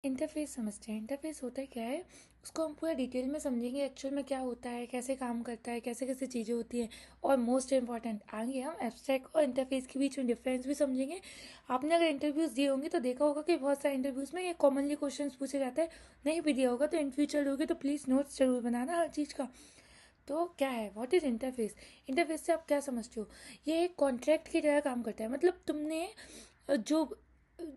Interface समझते हैं। Interface होता है क्या है, उसको हम पूरा डिटेल में समझेंगे, एक्चुअल में क्या होता है, कैसे काम करता है, कैसे कैसे चीज़ें होती हैं। और मोस्ट इंपॉर्टेंट आगे हम एब्स्ट्रैक्ट और इंटरफेस के बीच में डिफरेंस भी समझेंगे। आपने अगर इंटरव्यूज़ दिए होंगे तो देखा होगा कि बहुत सारे इंटरव्यूज़ में ये कॉमनली क्वेश्चन पूछे जाते हैं। नहीं भी दिया होगा तो इन फ्यूचर दोगे तो प्लीज़ नोट्स जरूर बनाना हर चीज़ का। तो क्या है, व्हाट इज़ इंटरफेस? इंटरफेस से आप क्या समझते हो? ये एक कॉन्ट्रैक्ट की तरह काम करता है। मतलब तुमने जो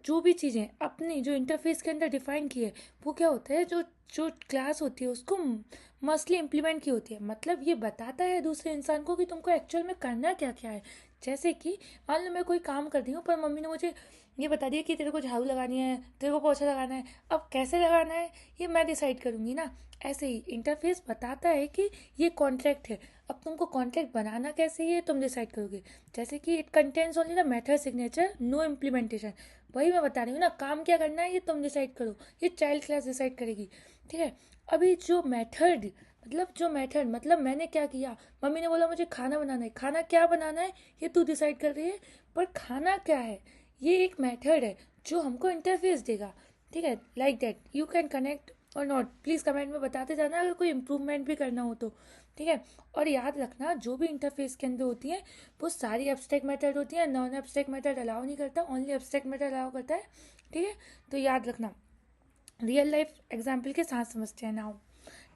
जो भी चीज़ें अपनी जो इंटरफेस के अंदर डिफाइन की है, वो क्या होता है, जो जो क्लास होती है उसको मस्टली इम्प्लीमेंट की होती है। मतलब ये बताता है दूसरे इंसान को कि तुमको एक्चुअल में करना क्या क्या है। जैसे कि मान लो मैं कोई काम कर रही हूँ पर मम्मी ने मुझे ये बता दिया कि तेरे को झाड़ू लगानी है, तेरे को पोछा लगाना है। अब कैसे लगाना है ये मैं डिसाइड करूँगी ना। ऐसे ही इंटरफेस बताता है कि ये कॉन्ट्रैक्ट है, अब तुमको कॉन्ट्रैक्ट बनाना कैसे है ये तुम डिसाइड करोगे। जैसे कि it contains only the method signature, no implementation. वही मैं बता रही हूँ ना, काम क्या करना है ये तुम डिसाइड करो, ये चाइल्ड क्लास डिसाइड करेगी। ठीक है। अभी जो मेथड, मतलब मैंने क्या किया, मम्मी ने बोला मुझे खाना बनाना है, खाना क्या बनाना है ये तू डिसाइड कर रही है। पर खाना क्या है ये एक मेथड है जो हमको इंटरफेस देगा। ठीक है, like that you can connect और नॉट। प्लीज़ कमेंट में बताते जाना अगर कोई इम्प्रूवमेंट भी करना हो तो। ठीक है। और याद रखना जो भी इंटरफेस के अंदर होती है वो सारी एब्स्ट्रैक्ट मेथड होती है, नॉन एब्स्ट्रैक्ट मेथड अलाउ नहीं करता, ओनली एब्स्ट्रैक्ट मेथड अलाउ करता है। ठीक है। तो याद रखना, रियल लाइफ एग्जाम्पल के साथ समझते हैं नाउ।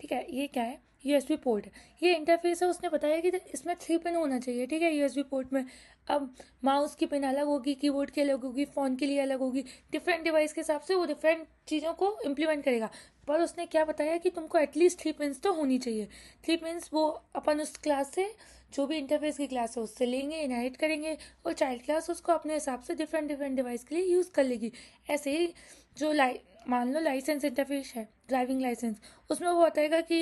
ठीक है, ये क्या है, यूएसबी पोर्ट है। ये इंटरफेस है, उसने बताया कि इसमें 3 पिन होना चाहिए। ठीक है, यूएसबी पोर्ट में। अब माउस की पिन अलग होगी, कीबोर्ड की अलग होगी, फ़ोन के लिए अलग होगी। डिफरेंट डिवाइस के हिसाब से वो डिफरेंट चीज़ों को इम्प्लीमेंट करेगा। पर उसने क्या बताया कि तुमको एटलीस्ट 3 पिन्स तो होनी चाहिए। 3 पिन्स वो अपन उस क्लास से, जो भी इंटरफेस की क्लास है उससे लेंगे, इनहेरिट करेंगे। और चाइल्ड क्लास उसको अपने हिसाब से डिफरेंट डिफरेंट डिवाइस के लिए यूज़ कर लेगी। ऐसे ही जो मान लो लाइसेंस इंटरफेस है, ड्राइविंग लाइसेंस, उसमें वो बताएगा कि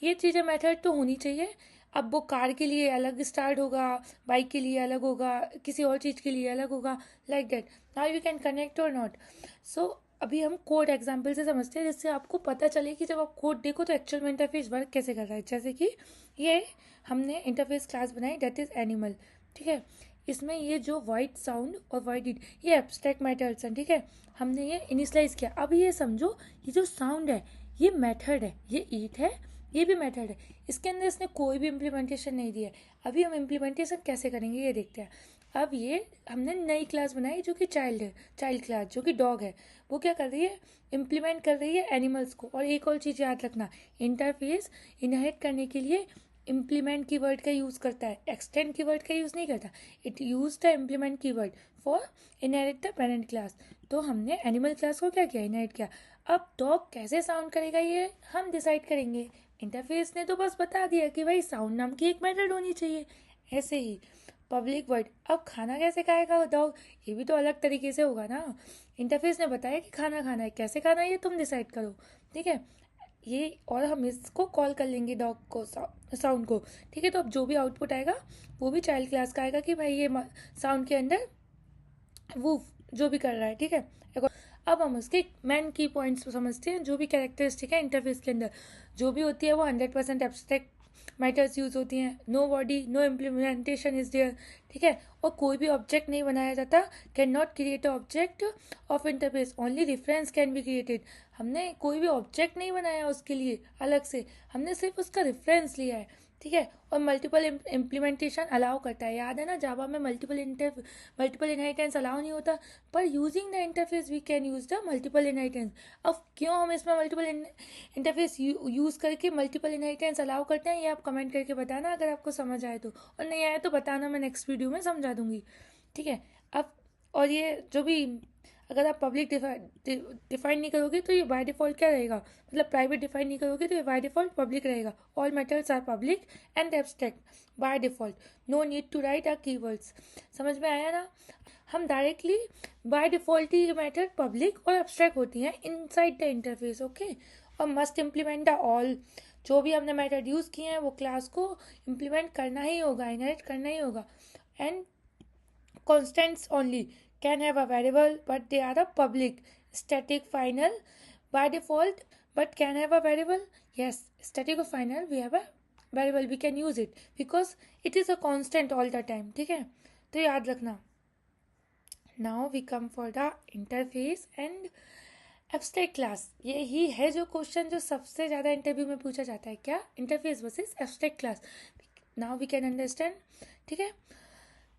ये चीज़ें मेथड तो होनी चाहिए। अब वो कार के लिए अलग स्टार्ट होगा, बाइक के लिए अलग होगा, किसी और चीज़ के लिए अलग होगा, like that. Now you can connect और नॉट। सो अभी हम कोड एग्जाम्पल से समझते हैं, जिससे आपको पता चले कि जब आप कोड देखो तो एक्चुअल में इंटरफेस वर्क कैसे कर रहा है। जैसे कि ये हमने इंटरफेस क्लास बनाई, दैट इज़ एनिमल। ठीक है। इसमें ये जो वाइट साउंड और वाइट इट, ये एब्स्ट्रैक्ट मैटर्स हैं। ठीक है, हमने ये इनिशलाइज किया। अब ये समझो, ये जो साउंड है ये मेथड है, ये ईट है, ये भी मेथड है। इसके अंदर इसने कोई भी इम्प्लीमेंटेशन नहीं दिया है। अभी हम इम्प्लीमेंटेशन कैसे करेंगे ये देखते हैं। अब ये हमने नई क्लास बनाई जो कि चाइल्ड है, चाइल्ड क्लास जो कि डॉग है। वो क्या कर रही है, इम्प्लीमेंट कर रही है एनिमल्स को। और एक और चीज़ याद रखना, इंटरफेस इनहेरिट करने के लिए इम्प्लीमेंट कीवर्ड का यूज़ करता है, एक्सटेंड कीवर्ड का यूज़ नहीं करता। It use the implement keyword for inherit the parent class. तो हमने एनिमल क्लास को क्या किया, इनहेरिट किया। अब डॉग कैसे साउंड करेगा ये हम डिसाइड करेंगे। इंटरफेस ने तो बस बता दिया कि भाई साउंड नाम की एक मेथड होनी चाहिए। ऐसे ही पब्लिक वर्ड, अब खाना कैसे खाएगा डॉग, ये भी तो अलग तरीके से होगा ना। इंटरफेस ने बताया कि खाना खाना है, कैसे खाना है ये तुम डिसाइड करो। ठीक है, ये और हम इसको कॉल कर लेंगे डॉग को, साउंड को। ठीक है, तो अब जो भी आउटपुट आएगा वो भी चाइल्ड क्लास का आएगा कि भाई ये साउंड के अंदर वो जो भी कर रहा है। ठीक है, अब हम उसके मेन की पॉइंट्स समझते हैं, जो भी कैरेक्टरिस्टिक है इंटरफेस के अंदर जो भी होती है वो 100% एब्स्ट्रैक्ट मैटर्स यूज होती हैं। No body no implementation is there. ठीक है, और कोई भी ऑब्जेक्ट नहीं बनाया जाता, can not create object of interface, only reference can be created. हमने कोई भी ऑब्जेक्ट नहीं बनाया उसके लिए अलग से, हमने सिर्फ उसका रेफरेंस लिया है। ठीक है, और मल्टीपल इम्प्लीमेंटेशन अलाउ करता है। याद है ना, जावा में मल्टीपल इनहेरिटेंस अलाउ नहीं होता, पर using the interface we can use the multiple inheritance. अब क्यों हम इसमें मल्टीपल इंटरफेस यूज करके मल्टीपल इनहेरिटेंस अलाउ करते हैं, ये आप कमेंट करके बताना अगर आपको समझ आए तो, और नहीं आए तो बताना, मैं नेक्स्ट वीडियो में समझा दूंगी। ठीक है। अब और ये जो भी, अगर आप पब्लिक डिफाइन नहीं करोगे तो ये बाय डिफॉल्ट क्या रहेगा, मतलब प्राइवेट डिफाइन नहीं करोगे तो ये बाय डिफॉल्ट पब्लिक रहेगा। All methods are public and abstract by default, no need to write are keywords. समझ में आया ना, हम डायरेक्टली बाय डिफॉल्ट ही मेथड पब्लिक और एब्स्ट्रैक्ट होती हैं इनसाइड द इंटरफेस। ओके, और मस्ट इम्प्लीमेंट द ऑल, जो भी हमने मेथड यूज़ किए हैं वो क्लास को इम्प्लीमेंट करना ही होगा, इनहेरिट करना ही होगा। And constants only can have a variable but they are a public static final by default, but can have a variable. Yes, static or final we have a variable, we can use it because it is a constant all the time. ठीक है, तो याद रखना। Now we come for the interface and abstract class ये ही है जो question जो सबसे ज़्यादा इंटरव्यू में पूछा जाता है, क्या interface versus abstract class. Now we can understand, ठीक है।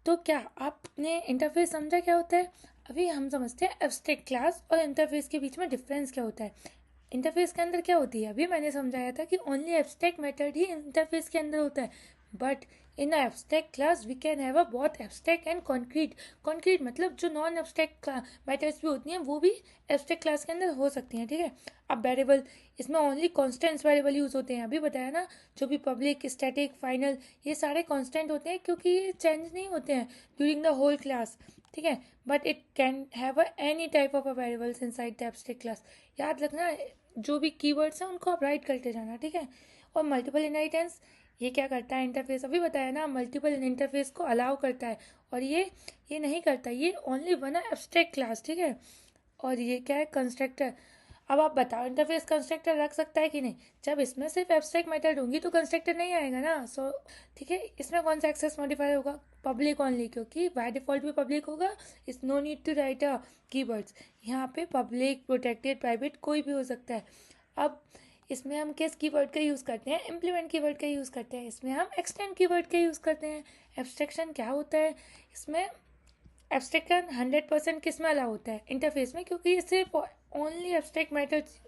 तो क्या आपने इंटरफेस समझा क्या होता है? अभी हम समझते हैं एब्स्ट्रैक्ट क्लास और इंटरफेस के बीच में डिफरेंस क्या होता है। इंटरफेस के अंदर क्या होती है, अभी मैंने समझाया था कि ओनली एब्स्ट्रैक्ट मेथड ही इंटरफेस के अंदर होता है, but in abstract class we can have a बहुत एब्स्ट्रैक्ट एंड कॉन्क्रीट। कॉन्क्रीट मतलब जो नॉन एब्स्ट्रैक्ट मेथड्स भी होती हैं वो भी एब्स्ट्रैक्ट क्लास के अंदर हो सकती हैं, ठीक है। अब वेरिएबल, इसमें ओनली कॉन्स्टेंट्स वेरिएबल यूज़ होते हैं, अभी बताया ना। जो भी पब्लिक, स्टैटिक, फाइनल, ये सारे कॉन्स्टेंट होते हैं क्योंकि ये चेंज नहीं होते हैं ड्यूरिंग द होल क्लास, ठीक है। But it can have any type of a variables inside the abstract class. याद रखना, जो भी कीवर्ड्स हैं उनको आप राइट करते जाना, ठीक है। और मल्टीपल इनहेरिटेंस, ये क्या करता है इंटरफेस, अभी बताया ना, मल्टीपल इंटरफेस को अलाउ करता है। और ये नहीं करता, ये ओनली वन एब्स्ट्रैक्ट क्लास, ठीक है। और ये क्या है, कंस्ट्रक्टर। अब आप बताओ इंटरफेस कंस्ट्रक्टर रख सकता है कि नहीं? जब इसमें सिर्फ एब्स्ट्रैक्ट मेथड होंगी तो कंस्ट्रक्टर नहीं आएगा ना। सो ठीक है, इसमें कौन सा एक्सेस मॉडिफायर होगा? पब्लिक ओनली, क्योंकि बाय डिफॉल्ट भी पब्लिक होगा। It's no need to write a keywords. यहाँ पे पब्लिक, प्रोटेक्टेड, प्राइवेट कोई भी हो सकता है। अब इसमें हम किस कीवर्ड का यूज़ करते हैं? इम्प्लीमेंट कीवर्ड का यूज़ करते हैं। इसमें हम एक्सटेंड कीवर्ड का यूज़ करते हैं। एब्स्ट्रैक्शन क्या होता है इसमें? एब्स्ट्रैक्शन 100% किस में अलाउ होता है? इंटरफेस में, क्योंकि ये सिर्फ ओनली एब्स्ट्रैक्ट मेथड्स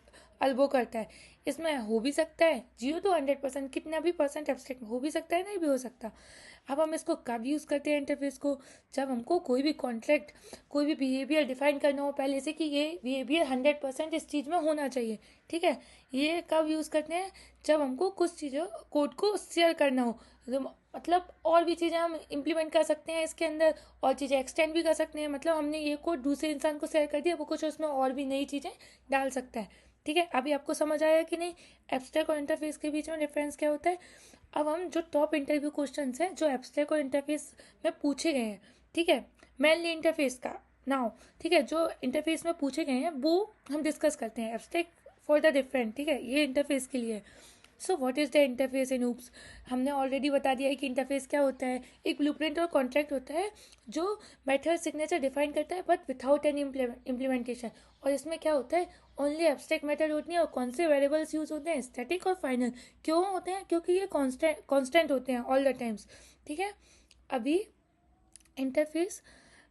अल्बो करता है। इसमें हो भी सकता है 0 to 100%, कितना भी परसेंट एब्स्ट्रैक्ट हो भी सकता है, नहीं भी हो सकता। अब हम इसको कब यूज़ करते हैं इंटरफेस को? जब हमको कोई भी कॉन्ट्रैक्ट, कोई भी बिहेवियर डिफाइन करना हो पहले से कि ये बिहेवियर 100% इस चीज़ में होना चाहिए, ठीक है। ये कब यूज़ करते हैं? जब हमको कुछ चीज़ों, कोड को शेयर करना हो। मतलब और भी चीज़ें हम इम्प्लीमेंट कर सकते हैं इसके अंदर, और चीज़ें एक्सटेंड भी कर सकते हैं। मतलब हमने ये कोड दूसरे इंसान को शेयर कर दिया, वो कुछ उसमें और भी नई चीज़ें डाल सकता है, ठीक है। अभी आपको समझ आया कि नहीं एब्स्ट्रैक्ट और इंटरफेस के बीच में डिफरेंस क्या होता है? अब हम जो टॉप इंटरव्यू क्वेश्चन हैं जो एब्स्ट्रैक्ट और इंटरफेस में पूछे गए हैं, ठीक है, मेनली इंटरफेस का नाउ, ठीक है, जो इंटरफेस में पूछे गए हैं वो हम डिस्कस करते हैं। एब्स्ट्रैक्ट फॉर द डिफरेंट, ठीक है, ये इंटरफेस के लिए। So what is the interface in oops? हमने ऑलरेडी बता दिया है कि इंटरफेस क्या होता है। एक ब्लूप्रिंट और कॉन्ट्रैक्ट होता है जो मेथड सिग्नेचर डिफाइन करता है बट विदाउट एनी इम्प्लीमेंटेशन। और इसमें क्या होता है, ओनली एब्स्ट्रैक्ट मेथड होती है। और कौन से वेरिएबल्स यूज होते हैं? स्टैटिक और फाइनल। क्यों होते हैं? क्योंकि ये कॉन्स्टेंट होते हैं ऑल द टाइम्स, ठीक है। अभी interface,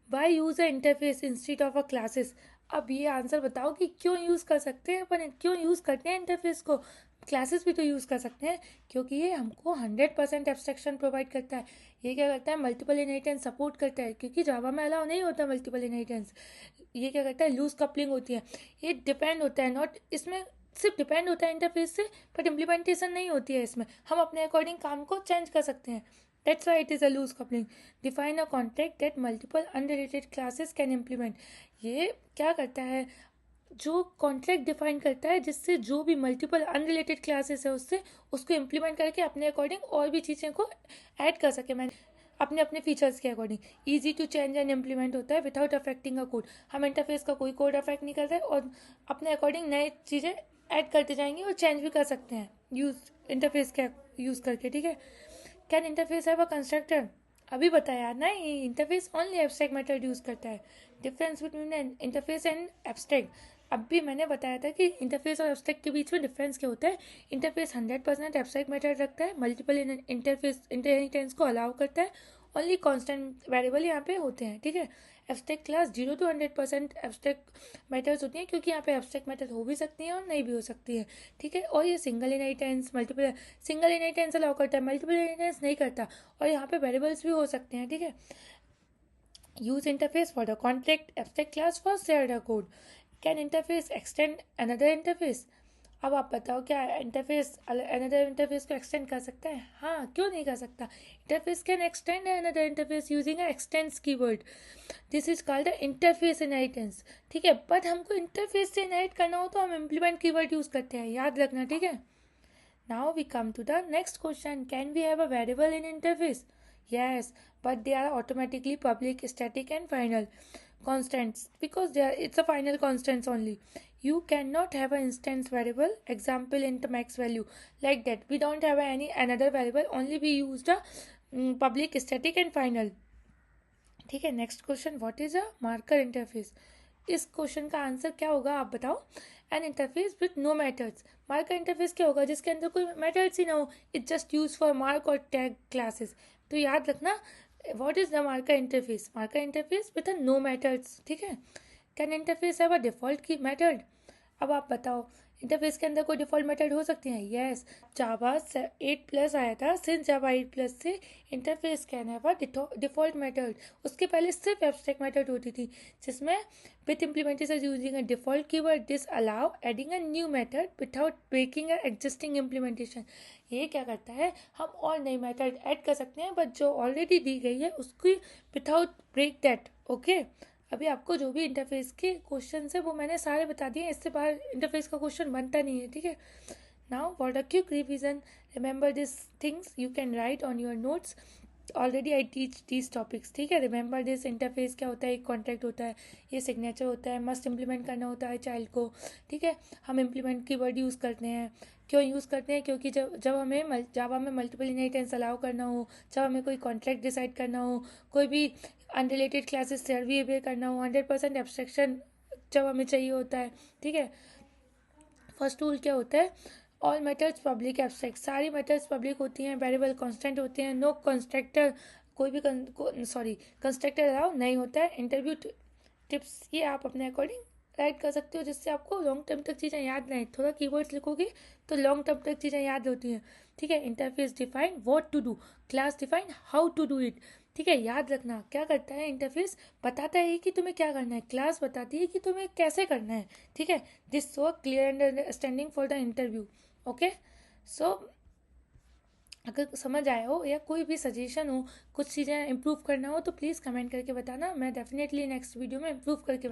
why use a interface instead of a classes. अब ये आंसर बताओ कि क्यों यूज़ कर सकते हैं अपन, क्यों यूज़ करते हैं इंटरफेस को? क्लासेस भी तो यूज़ कर सकते हैं, क्योंकि ये हमको 100% एब्स्ट्रैक्शन प्रोवाइड करता है। ये क्या करता है? मल्टीपल इनहेरिटेंस सपोर्ट करता है, क्योंकि जावा में अलाउ नहीं होता मल्टीपल इनहेरिटेंस। ये क्या करता है? लूज कपलिंग होती है। ये डिपेंड होता है, नॉट इसमें सिर्फ डिपेंड होता है इंटरफेस से, बट इम्प्लीमेंटेशन नहीं होती है इसमें। हम अपने अकॉर्डिंग काम को चेंज कर सकते हैं। That's why it is a loose coupling. Define a contract that multiple unrelated classes can implement. ये क्या करता है? जो कॉन्ट्रैक्ट डिफाइन करता है जिससे जो भी मल्टीपल अनरिलेटेड क्लासेस है उससे उसको इम्प्लीमेंट करके अपने अकॉर्डिंग और भी चीज़ें को ऐड कर सके। मैं अपने अपने फीचर्स के according easy to change and implement होता है विदाउट अफेक्टिंग अ कोड। हम इंटरफेस का कोई कोड अफेक्ट नहीं करते और अपने अकॉर्डिंग नए चीज़ें ऐड करते जाएंगे और चेंज भी कर सकते हैं यूज इंटरफेस का यूज़ करके, ठीक है। Can interface have a constructor? अभी बताया ना, ये interface only abstract method use करता है। Difference between interface and abstract, अब भी मैंने बताया था कि इंटरफेस और एब्स्ट्रैक्ट के बीच में डिफरेंस क्या होता है। इंटरफेस 100% एब्स्ट्रैक्ट मेथड रखता है, मल्टीपल इंटरफेस इंटरफेरेंस को अलाउ करता है, ओनली कांस्टेंट वेरिएबल यहाँ पे होते हैं, ठीक है। Abstract class 0 to 100% abstract methods होती हैं, क्योंकि यहाँ पे एब्स्ट्रैक्ट मेथड हो भी सकती हैं और नहीं भी हो सकती है, ठीक है। और ये single inheritance, multiple single inheritance allow करता है, मल्टीपल इनहेरिटेंस नहीं करता। और यहाँ पे वेरिएबल्स भी हो सकते हैं, ठीक है। Use interface for the contract, abstract class for share the code. Can interface extend another interface? अब आप बताओ क्या इंटरफेस अनदर इंटरफेस को एक्सटेंड कर सकता है? हाँ, क्यों नहीं कर सकता? Interface can extend another interface using a x tends keyword. This is called interface inheritance, ठीक है। बट हमको इंटरफेस से इनहेरिट करना हो तो हम इम्प्लीमेंट कीवर्ड यूज करते हैं, याद रखना, ठीक है। Now we come to the next question. Can we have a variable in interface? Yes, but they are automatically public, static and final constants because it's a final constants only. You cannot have an instance variable, example int max value, like that. We don't have any another variable, only we used a public, static and final. ठीक है, next question, what is a marker interface? इस question का answer क्या होगा आप बताओ। An interface with no methods, marker interface क्या होगा जिसके अंदर कोई मेथड्स ही ना हो, it just use for mark और टैग क्लासेस। तो याद रखना what is the marker interface, marker interface with a no methods, ठीक है। Can interface have a default की मेथड, अब आप बताओ इंटरफेस के अंदर कोई डिफॉल्ट मेथड हो सकती है। यस, जावा 8+ आया था, सिंस जावा 8+ से interface can have a default method. उसके पहले सिर्फ एब्स्ट्रैक्ट मेथड होती थी जिसमें with implementation using a default keyword this allow adding a new method without breaking a existing implementation. ये क्या करता है, हम और नई मेथड ऐड कर सकते हैं बट जो ऑलरेडी दी गई है उसकी विदाउट ब्रेक दैट, ओके। अभी आपको जो भी इंटरफेस के क्वेश्चन है वो मैंने सारे बता दिए, इससे बाहर इंटरफेस का क्वेश्चन बनता नहीं है, ठीक है। Now for the quick revision, remember this things you can write on your notes, already I teach these topics, ठीक है। रिमेंबर दिस, इंटरफेस क्या होता है, एक कॉन्ट्रैक्ट होता है, ये सिग्नेचर होता है, मस्ट इम्प्लीमेंट करना होता है चाइल्ड को, ठीक है। हम इम्प्लीमेंट की वर्ड यूज़ करते हैं, क्यों यूज़ करते हैं, क्योंकि जब हमें जावा में मल्टीपल इनहेरिटेंस अलाउ करना हो, जब हमें कोई कॉन्ट्रैक्ट डिसाइड करना हो, कोई भी अनरिलेटेड क्लासेस से बिहेवियर करना हो, 100% एब्स्ट्रैक्शन जब हमें चाहिए होता है, ठीक है। फर्स्ट रूल क्या होता है, ऑल मेथड्स पब्लिक एब्स्ट्रैक्ट, सारी मेथड्स पब्लिक होती हैं, वेरिएबल कांस्टेंट होते हैं, नो कंस्ट्रक्टर, कोई भी कंस्ट्रक्टर अलाउ नहीं होता है। इंटरव्यू टिप्स ये आप अपने अकॉर्डिंग राइट कर सकते हो जिससे आपको लॉन्ग टर्म तक चीज़ें याद नहीं, थोड़ा कीवर्ड्स लिखोगे तो लॉन्ग टर्म तक चीज़ें याद होती हैं, ठीक है। Interface define what to do, class define how to do it, ठीक है। याद रखना क्या करता है इंटरफेस, बताता है कि तुम्हें क्या करना है, क्लास बताती है कि तुम्हें कैसे करना है, ठीक है। This so clear understanding for the interview, okay. So अगर समझ आया हो या कोई भी सजेशन हो, कुछ चीज़ें इंप्रूव करना हो तो प्लीज़ कमेंट करके बताना, मैं डेफिनेटली नेक्स्ट वीडियो में इंप्रूव करके